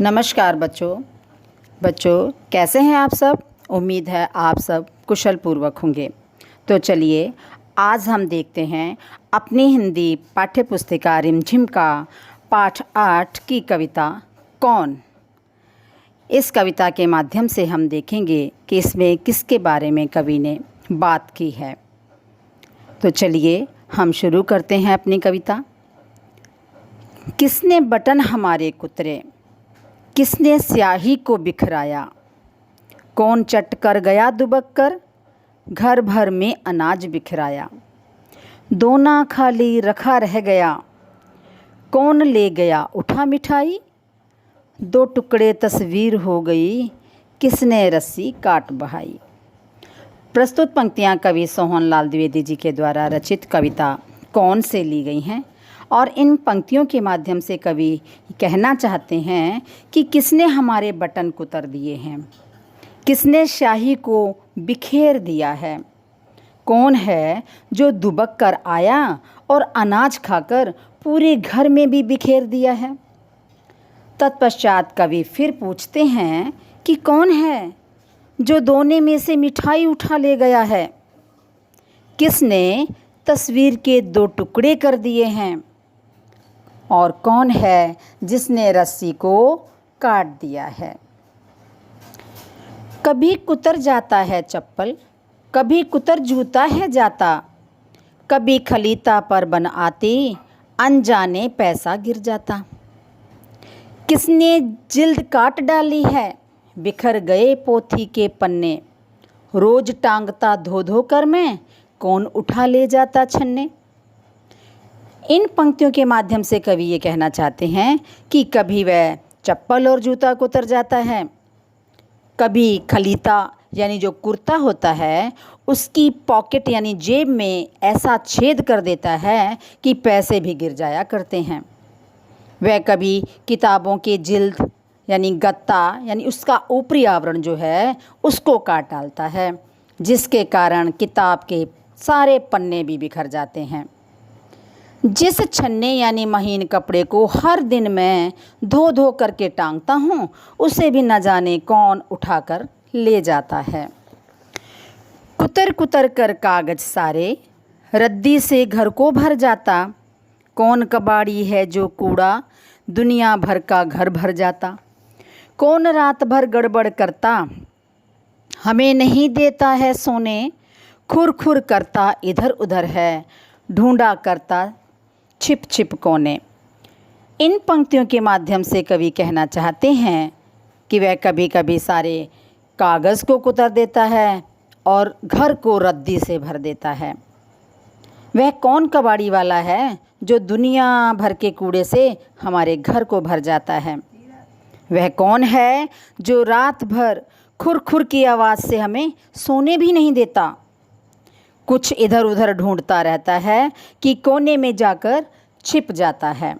नमस्कार बच्चों कैसे हैं आप सब। उम्मीद है आप सब कुशल पूर्वक होंगे। तो चलिए आज हम देखते हैं अपनी हिंदी पाठ्य पुस्तिका रिमझिम का पाठ 8 की कविता कौन। इस कविता के माध्यम से हम देखेंगे कि इसमें किसके बारे में कवि ने बात की है। तो चलिए हम शुरू करते हैं अपनी कविता। किसने बटन हमारे कुतरे, किसने स्याही को बिखराया, कौन चट कर गया दुबक कर, घर भर में अनाज बिखराया। दोना खाली रखा रह गया, कौन ले गया उठा मिठाई, दो टुकड़े तस्वीर हो गई, किसने रस्सी काट बहाई। प्रस्तुत पंक्तियाँ कवि सोहनलाल द्विवेदी जी के द्वारा रचित कविता कौन से ली गई हैं और इन पंक्तियों के माध्यम से कवि कहना चाहते हैं कि किसने हमारे बटन कुतर दिए हैं, किसने स्याही को बिखेर दिया है, कौन है जो दुबक कर आया और अनाज खाकर पूरे घर में भी बिखेर दिया है। तत्पश्चात कवि फिर पूछते हैं कि कौन है जो दोने में से मिठाई उठा ले गया है, किसने तस्वीर के दो टुकड़े कर दिए हैं और कौन है जिसने रस्सी को काट दिया है। कभी कुतर जाता है चप्पल, कभी कुतर जूता है जाता, कभी खलीता पर बन आती अनजाने पैसा गिर जाता। किसने जिल्द काट डाली है, बिखर गए पोथी के पन्ने, रोज टांगता धो धो कर मैं, कौन उठा ले जाता छन्ने। इन पंक्तियों के माध्यम से कवि ये कहना चाहते हैं कि कभी वह चप्पल और जूता कुतर जाता है, कभी खलीता यानी जो कुर्ता होता है उसकी पॉकेट यानी जेब में ऐसा छेद कर देता है कि पैसे भी गिर जाया करते हैं। वह कभी किताबों के जिल्द यानी गत्ता यानी उसका ऊपरी आवरण जो है उसको काट डालता है, जिसके कारण किताब के सारे पन्ने भी बिखर जाते हैं। जिस छन्ने यानी महीन कपड़े को हर दिन मैं धो धो करके टांगता हूँ, उसे भी न जाने कौन उठाकर ले जाता है। कुतर कुतर कर कागज सारे, रद्दी से घर को भर जाता, कौन कबाड़ी है जो कूड़ा दुनिया भर का घर भर जाता। कौन रात भर गड़बड़ करता, हमें नहीं देता है सोने, खुर खुर करता इधर उधर है, ढूंढा करता छिप छिप कोने। इन पंक्तियों के माध्यम से कवि कहना चाहते हैं कि वह कभी कभी सारे कागज़ को कुतर देता है और घर को रद्दी से भर देता है। वह कौन कबाड़ी वाला है जो दुनिया भर के कूड़े से हमारे घर को भर जाता है। वह कौन है जो रात भर खुर खुर की आवाज़ से हमें सोने भी नहीं देता, कुछ इधर उधर ढूंढता रहता है कि कोने में जाकर छिप जाता है।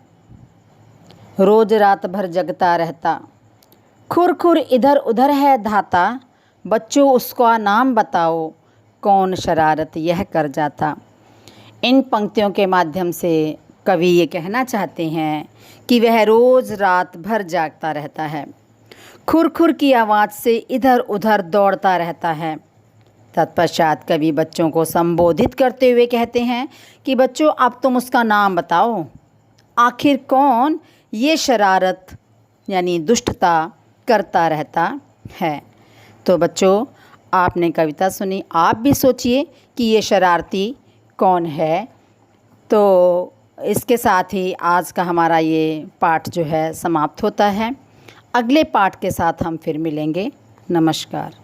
रोज रात भर जगता रहता, खुर खुर इधर उधर है धाता, बच्चों उसका नाम बताओ, कौन शरारत यह कर जाता। इन पंक्तियों के माध्यम से कवि ये कहना चाहते हैं कि वह रोज़ रात भर जागता रहता है, खुर खुर की आवाज़ से इधर उधर दौड़ता रहता है। तत्पश्चात कवि बच्चों को संबोधित करते हुए कहते हैं कि बच्चों अब तुम उसका नाम बताओ, आखिर कौन ये शरारत यानी दुष्टता करता रहता है। तो बच्चों आपने कविता सुनी, आप भी सोचिए कि ये शरारती कौन है। तो इसके साथ ही आज का हमारा ये पाठ जो है समाप्त होता है। अगले पाठ के साथ हम फिर मिलेंगे। नमस्कार।